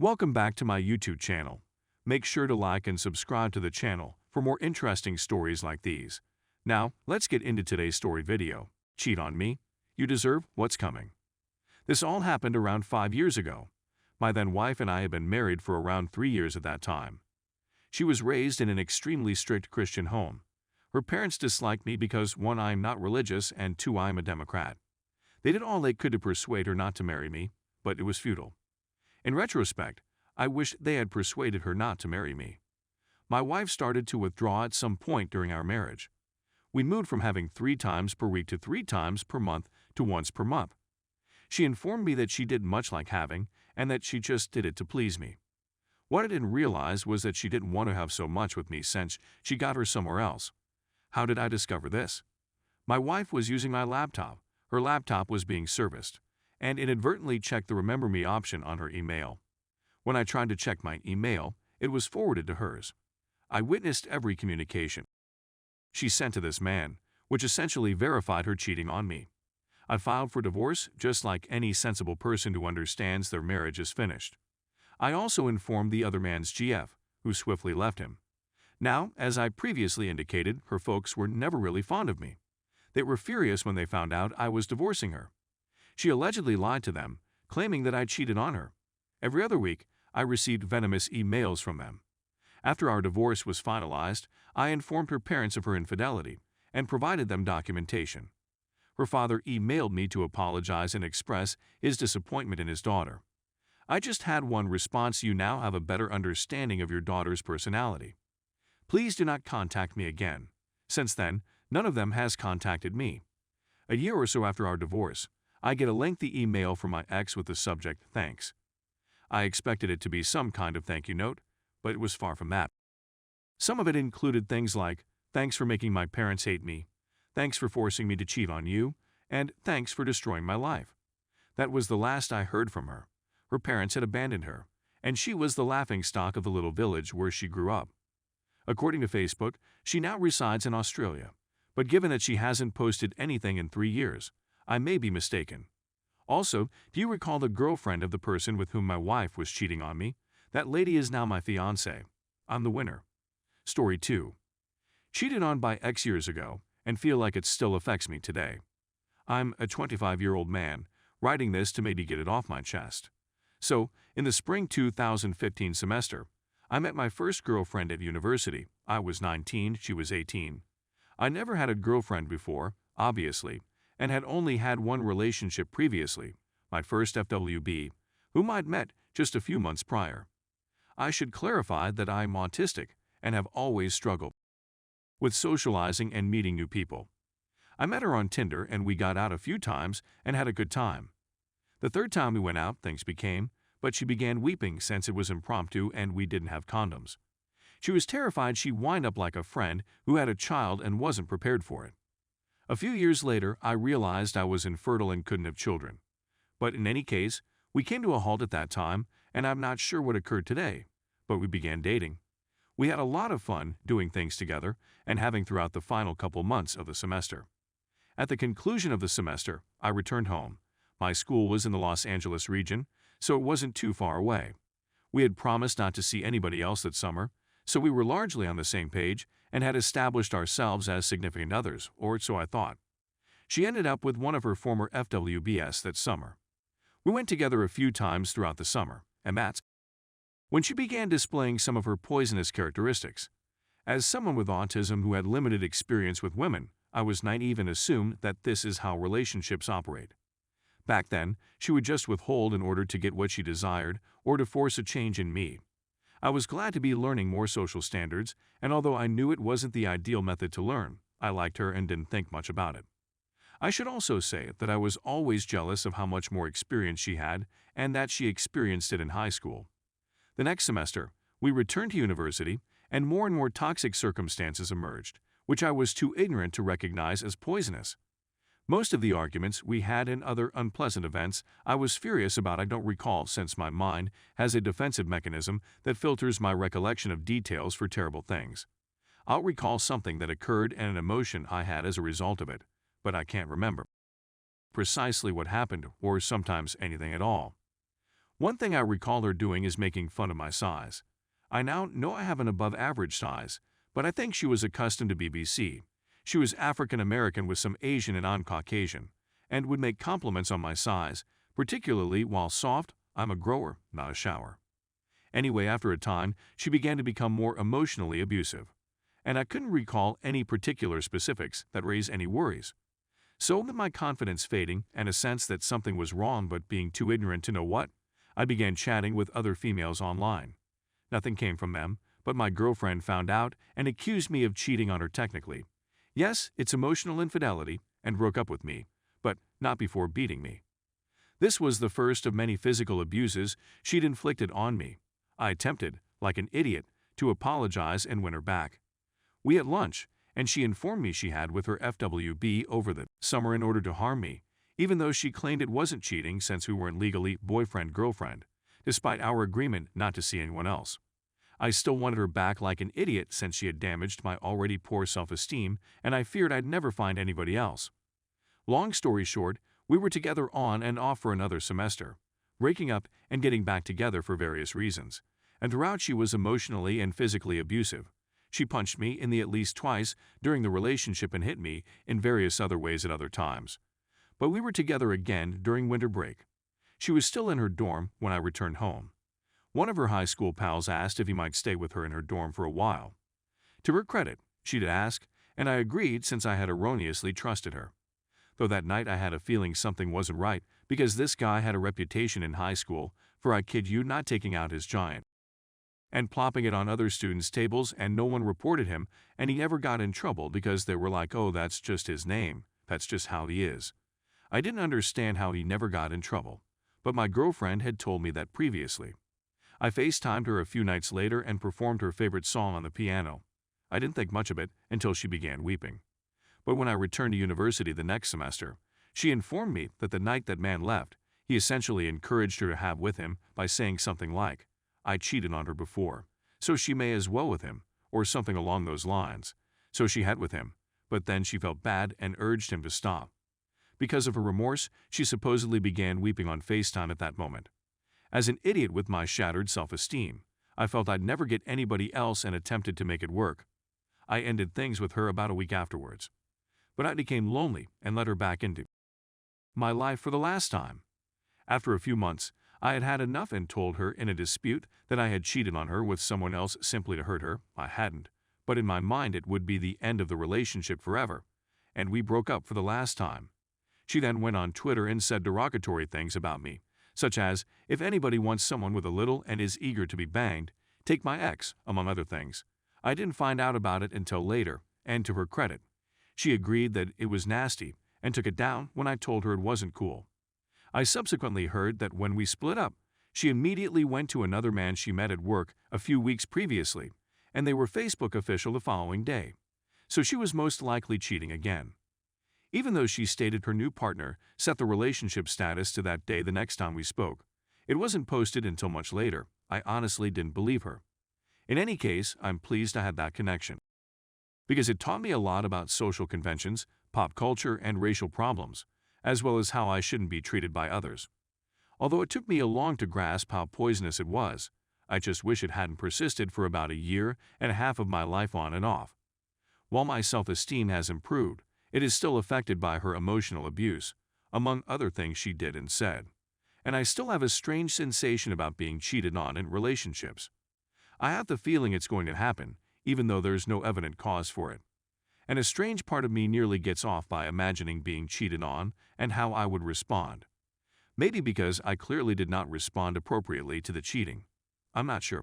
Welcome back to my YouTube channel. Make sure to like and subscribe to the channel for more interesting stories like these. Now, let's get into today's story video. Cheat on me? You deserve what's coming. This all happened around 5 years ago. My then wife and I had been married for around 3 years at that time. She was raised in an extremely strict Christian home. Her parents disliked me because 1, I am not religious, and 2, I am a Democrat. They did all they could to persuade her not to marry me, but it was futile. In retrospect, I wish they had persuaded her not to marry me. My wife started to withdraw at some point during our marriage. We moved from having 3 times per week to 3 times per month to once per month. She informed me that she didn't much like having, and that she just did it to please me. What I didn't realize was that she didn't want to have so much with me since she got her somewhere else. How did I discover this? My wife was using my laptop. Her laptop was being serviced, and inadvertently checked the Remember Me option on her email. When I tried to check my email, it was forwarded to hers. I witnessed every communication she sent to this man, which essentially verified her cheating on me. I filed for divorce just like any sensible person who understands their marriage is finished. I also informed the other man's GF, who swiftly left him. Now, as I previously indicated, her folks were never really fond of me. They were furious when they found out I was divorcing her. She allegedly lied to them, claiming that I cheated on her. Every other week, I received venomous emails from them. After our divorce was finalized, I informed her parents of her infidelity and provided them documentation. Her father emailed me to apologize and express his disappointment in his daughter. I just had one response: you now have a better understanding of your daughter's personality. Please do not contact me again. Since then, none of them has contacted me. A year or so after our divorce, I get a lengthy email from my ex with the subject, "Thanks." I expected it to be some kind of thank you note, but it was far from that. Some of it included things like, "Thanks for making my parents hate me," "Thanks for forcing me to cheat on you," and "Thanks for destroying my life." That was the last I heard from her. Her parents had abandoned her, and she was the laughingstock of the little village where she grew up. According to Facebook, she now resides in Australia, but given that she hasn't posted anything in 3 years, I may be mistaken. Also, do you recall the girlfriend of the person with whom my wife was cheating on me? That lady is now my fiancé. I'm the winner. Story 2. Cheated on by ex years ago, and feel like it still affects me today. I'm a 25-year-old man, writing this to maybe get it off my chest. So, in the spring 2015 semester, I met my first girlfriend at university. I was 19, she was 18. I never had a girlfriend before, obviously, and had only had one relationship previously, my first FWB, whom I'd met just a few months prior. I should clarify that I'm autistic and have always struggled with socializing and meeting new people. I met her on Tinder and we got out a few times and had a good time. The third time we went out, things became, but she began weeping since it was impromptu and we didn't have condoms. She was terrified she'd wind up like a friend who had a child and wasn't prepared for it. A few years later, I realized I was infertile and couldn't have children. But in any case, we came to a halt at that time, and I'm not sure what occurred today, but we began dating. We had a lot of fun doing things together and having throughout the final couple months of the semester. At the conclusion of the semester, I returned home. My school was in the Los Angeles region, so it wasn't too far away. We had promised not to see anybody else that summer, so we were largely on the same page and had established ourselves as significant others, or so I thought. She ended up with one of her former FWBs that summer. We went together a few times throughout the summer, and that's when she began displaying some of her poisonous characteristics. As someone with autism who had limited experience with women, I was naive and assumed that this is how relationships operate. Back then, she would just withhold in order to get what she desired or to force a change in me. I was glad to be learning more social standards, and although I knew it wasn't the ideal method to learn, I liked her and didn't think much about it. I should also say that I was always jealous of how much more experience she had and that she experienced it in high school. The next semester, we returned to university, and more toxic circumstances emerged, which I was too ignorant to recognize as poisonous. Most of the arguments we had and other unpleasant events I was furious about I don't recall, since my mind has a defensive mechanism that filters my recollection of details for terrible things. I'll recall something that occurred and an emotion I had as a result of it, but I can't remember precisely what happened or sometimes anything at all. One thing I recall her doing is making fun of my size. I now know I have an above-average size, but I think she was accustomed to BBC. She was African American with some Asian and I'm Caucasian, and would make compliments on my size, particularly while soft. I'm a grower, not a shower. Anyway, after a time, she began to become more emotionally abusive, and I couldn't recall any particular specifics that raised any worries. So, with my confidence fading and a sense that something was wrong but being too ignorant to know what, I began chatting with other females online. Nothing came from them, but my girlfriend found out and accused me of cheating on her technically. Yes, it's emotional infidelity, and broke up with me, but not before beating me. This was the first of many physical abuses she'd inflicted on me. I attempted, like an idiot, to apologize and win her back. We had lunch, and she informed me she had with her FWB over the summer in order to harm me, even though she claimed it wasn't cheating since we weren't legally boyfriend-girlfriend, despite our agreement not to see anyone else. I still wanted her back like an idiot since she had damaged my already poor self-esteem, and I feared I'd never find anybody else. Long story short, we were together on and off for another semester, breaking up and getting back together for various reasons, and throughout she was emotionally and physically abusive. She punched me in the at least twice during the relationship and hit me in various other ways at other times. But we were together again during winter break. She was still in her dorm when I returned home. One of her high school pals asked if he might stay with her in her dorm for a while. To her credit, she'd ask, and I agreed since I had erroneously trusted her. Though that night I had a feeling something wasn't right because this guy had a reputation in high school for, I kid you not, taking out his giant and plopping it on other students' tables, and no one reported him, and he never got in trouble because they were like, oh, that's just his name, that's just how he is. I didn't understand how he never got in trouble, but my girlfriend had told me that previously. I FaceTimed her a few nights later and performed her favorite song on the piano. I didn't think much of it until she began weeping. But when I returned to university the next semester, she informed me that the night that man left, he essentially encouraged her to have with him by saying something like, I cheated on her before, so she may as well with him, or something along those lines. So she had with him, but then she felt bad and urged him to stop. Because of her remorse, she supposedly began weeping on FaceTime at that moment. As an idiot with my shattered self-esteem, I felt I'd never get anybody else and attempted to make it work. I ended things with her about a week afterwards. But I became lonely and let her back into my life for the last time. After a few months, I had had enough and told her in a dispute that I had cheated on her with someone else simply to hurt her. I hadn't, but in my mind it would be the end of the relationship forever, and we broke up for the last time. She then went on Twitter and said derogatory things about me, such as, if anybody wants someone with a little and is eager to be banged, take my ex, among other things. I didn't find out about it until later, and to her credit, she agreed that it was nasty and took it down when I told her it wasn't cool. I subsequently heard that when we split up, she immediately went to another man she met at work a few weeks previously, and they were Facebook official the following day. So she was most likely cheating again. Even though she stated her new partner set the relationship status to that day the next time we spoke, it wasn't posted until much later. I honestly didn't believe her. In any case, I'm pleased I had that connection, because it taught me a lot about social conventions, pop culture, and racial problems, as well as how I shouldn't be treated by others. Although it took me a long to grasp how poisonous it was, I just wish it hadn't persisted for about a year and a half of my life on and off. While my self-esteem has improved, it is still affected by her emotional abuse, among other things she did and said. And I still have a strange sensation about being cheated on in relationships. I have the feeling it's going to happen, even though there's no evident cause for it. And a strange part of me nearly gets off by imagining being cheated on and how I would respond. Maybe because I clearly did not respond appropriately to the cheating. I'm not sure.